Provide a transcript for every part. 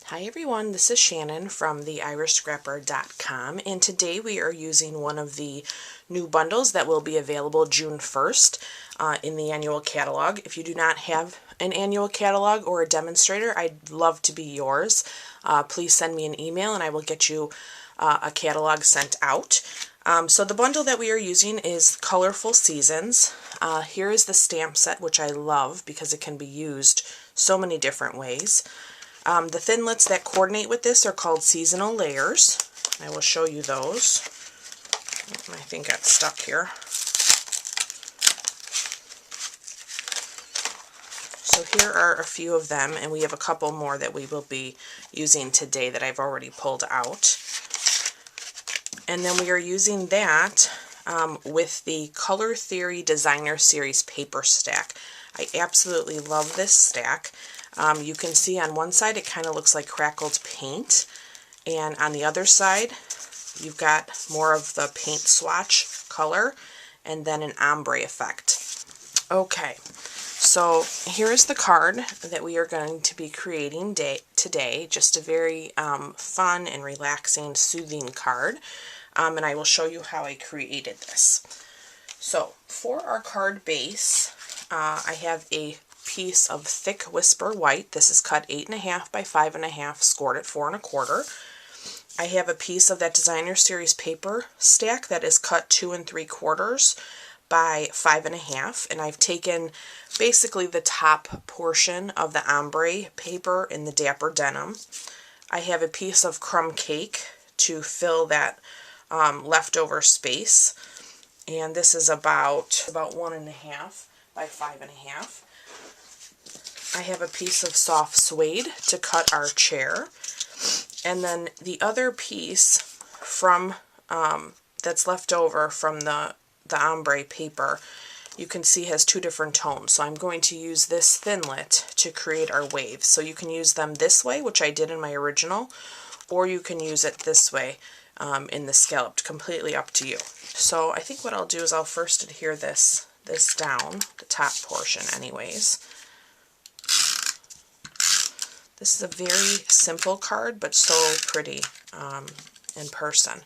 Hi everyone, this is Shannon from theirishscrapper.com, and today we are using one of the new bundles that will be available June 1st in the annual catalog. If you do not have an annual catalog or a demonstrator, I'd love to be yours. Please send me an email and I will get you a catalog sent out. So the bundle that we are using is Colorful Seasons. Here is the stamp set, which I love because it can be used so many different ways. The thinlits that coordinate with this are called seasonal layers. I will show you those. My thing got stuck here. So here are a few of them, and we have a couple more that we will be using today that I've already pulled out. And then we are using that with the Color Theory Designer Series paper stack. I absolutely love this stack. You can see on one side it kind of looks like crackled paint, and on the other side you've got more of the paint swatch color and then an ombre effect. Okay, so here is the card that we are going to be creating today. Just a very fun and relaxing, soothing card, and I will show you how I created this. So for our card base, I have a piece of thick Whisper White. This is cut 8.5 by 5.5, scored at 4 1/4. I have a piece of that Designer Series paper stack that is cut 2 3/4 by 5.5, and I've taken basically the top portion of the ombre paper in the Dapper Denim. I have a piece of crumb cake to fill that leftover space, and this is about 1.5 by 5.5. I have a piece of soft suede to cut our chair, and then the other piece from that's left over from the ombre paper, you can see has two different tones. So I'm going to use this thinlit to create our waves. So you can use them this way, which I did in my original, or you can use it this way in the scalloped, completely up to you. So I think what I'll do is I'll first adhere this down, the top portion anyways. This is a very simple card, but so pretty in person.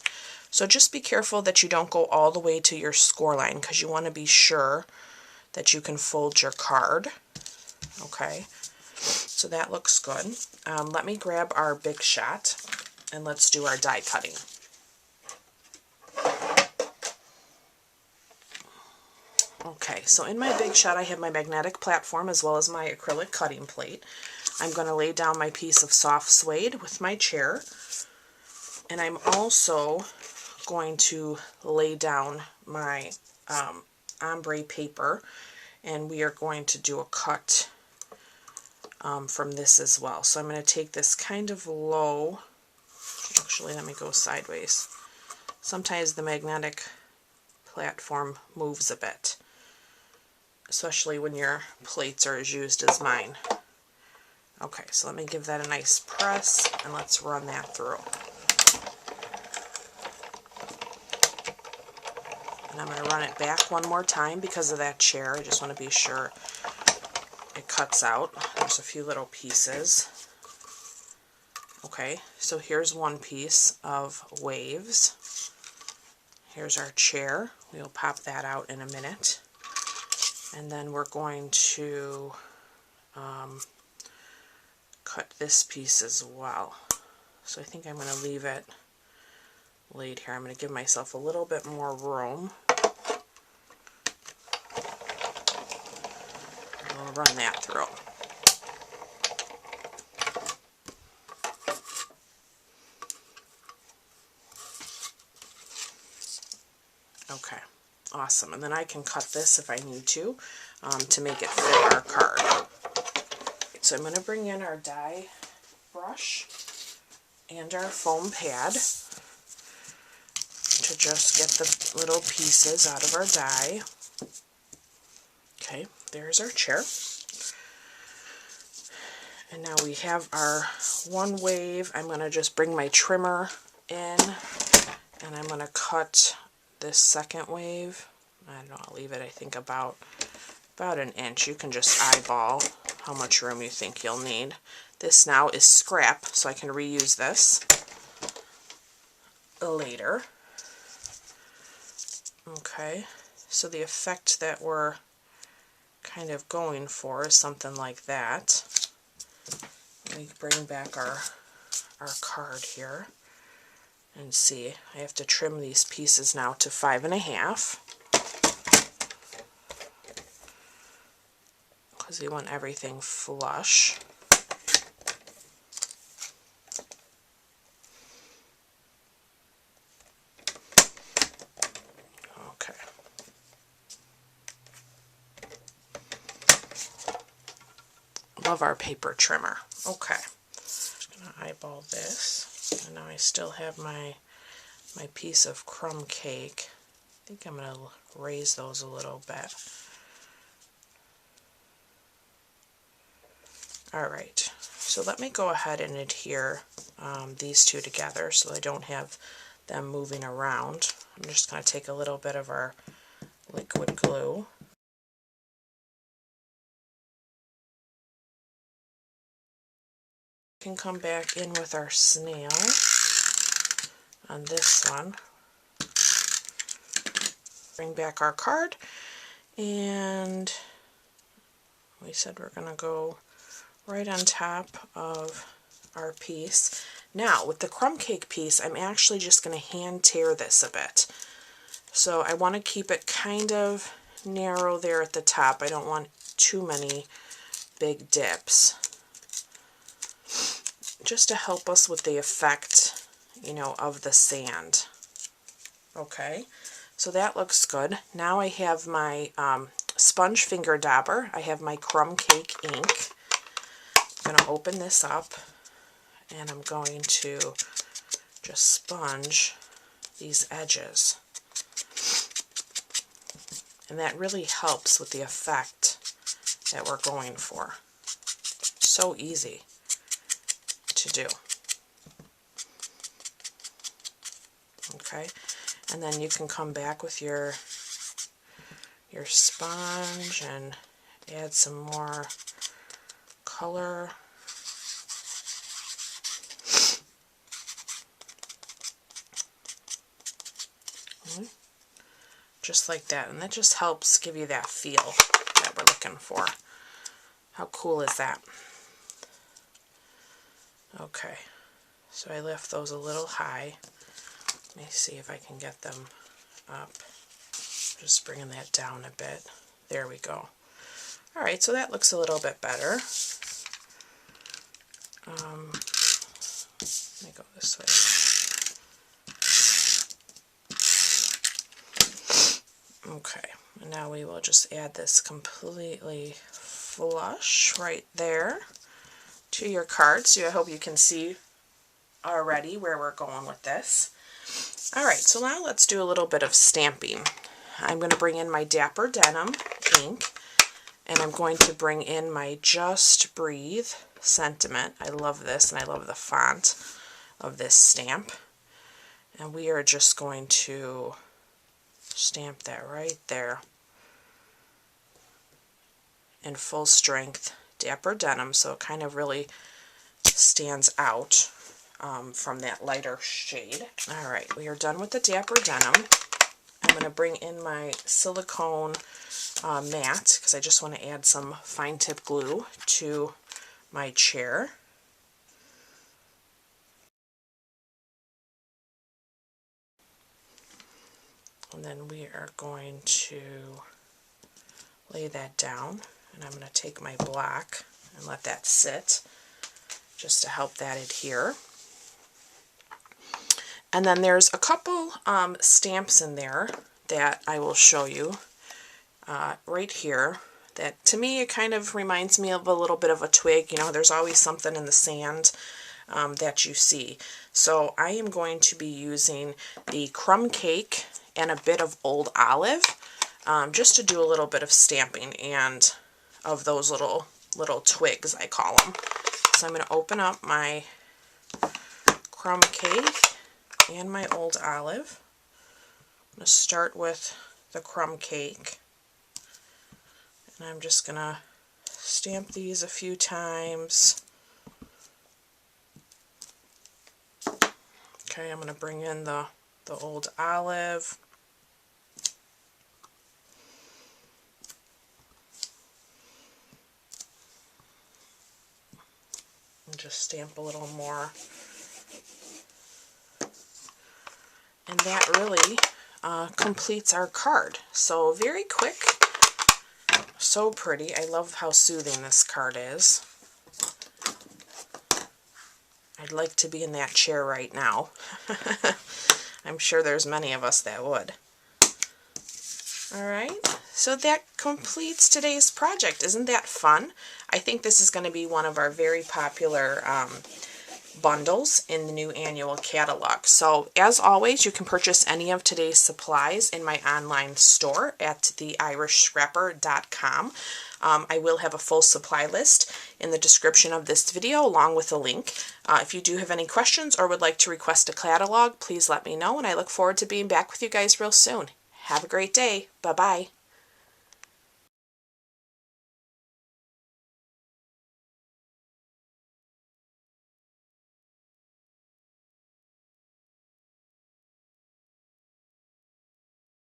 So just be careful that you don't go all the way to your score line, because you want to be sure that you can fold your card. Okay, so that looks good. Let me grab our Big Shot and let's do our die cutting. Okay, so in my Big Shot I have my magnetic platform as well as my acrylic cutting plate. I'm going to lay down my piece of soft suede with my chair, and I'm also going to lay down my ombre paper, and we are going to do a cut from this as well. So I'm going to take this kind of low, actually let me go sideways. Sometimes the magnetic platform moves a bit, especially when your plates are as used as mine. Okay, so let me give that a nice press and let's run that through. And I'm going to run it back one more time because of that chair. I just want to be sure it cuts out. There's a few little pieces. Okay, so here's one piece of waves. Here's our chair. We'll pop that out in a minute. And then we're going to cut this piece as well. So I think I'm going to leave it laid here. I'm going to give myself a little bit more room. I'll run that through. Okay, awesome. And then I can cut this if I need to make it fit our card. So I'm going to bring in our die brush and our foam pad to just get the little pieces out of our die. Okay, there's our chair. And now we have our one wave. I'm going to just bring my trimmer in, and I'm going to cut this second wave. I don't know, I'll leave it, I think, about an inch. You can just eyeball how much room you think you'll need. This now is scrap, so I can reuse this later. Okay, so the effect that we're kind of going for is something like that. Let me bring back our card here and see. I have to trim these pieces now to 5.5 because we want everything flush. Okay. Love our paper trimmer. Okay. Just gonna eyeball this. And now I still have my piece of crumb cake. I think I'm gonna raise those a little bit. Alright, so let me go ahead and adhere these two together so I don't have them moving around. I'm just going to take a little bit of our liquid glue. We can come back in with our snail on this one. Bring back our card, and we said we're going to go right on top of our piece. Now with the crumb cake piece, I'm actually just going to hand tear this a bit. So I want to keep it kind of narrow there at the top. I don't want too many big dips. Just to help us with the effect, you know, of the sand. Okay, so that looks good. Now I have my sponge finger dauber. I have my crumb cake ink. I'm going to open this up and I'm going to just sponge these edges. And that really helps with the effect that we're going for. So easy to do. Okay, and then you can come back with your sponge and add some more color. Just like that, and that just helps give you that feel that we're looking for. How cool is that? Okay, so I left those a little high. Let me see if I can get them up. Just bringing that down a bit. There we go. Alright, so that looks a little bit better. Let me go this way. Okay, and now we will just add this completely flush right there to your card. So I hope you can see already where we're going with this. Alright, so now let's do a little bit of stamping. I'm going to bring in my Dapper Denim ink, and I'm going to bring in my Just Breathe sentiment. I love this, and I love the font of this stamp. And we are just going to stamp that right there in full strength Dapper Denim, so it kind of really stands out from that lighter shade. Alright, we are done with the Dapper Denim. I'm going to bring in my silicone mat because I just want to add some fine tip glue to my chair. And then we are going to lay that down, and I'm going to take my block and let that sit just to help that adhere. And then there's a couple stamps in there that I will show you right here that to me it kind of reminds me of a little bit of a twig. You know, there's always something in the sand that you see. So I am going to be using the crumb cake and a bit of old olive just to do a little bit of stamping and of those little twigs, I call them. So I'm going to open up my crumb cake and my old olive. I'm going to start with the crumb cake, and I'm just going to stamp these a few times. Okay, I'm going to bring in the old olive. And just stamp a little more. And that really completes our card. So very quick, so pretty. I love how soothing this card is. I'd like to be in that chair right now. I'm sure there's many of us that would. Alright, so that completes today's project. Isn't that fun? I think this is going to be one of our very popular bundles in the new annual catalog. So as always, you can purchase any of today's supplies in my online store at theirishscrapper.com. I will have a full supply list in the description of this video along with a link. If you do have any questions or would like to request a catalog, please let me know, and I look forward to being back with you guys real soon. Have a great day. Bye-bye.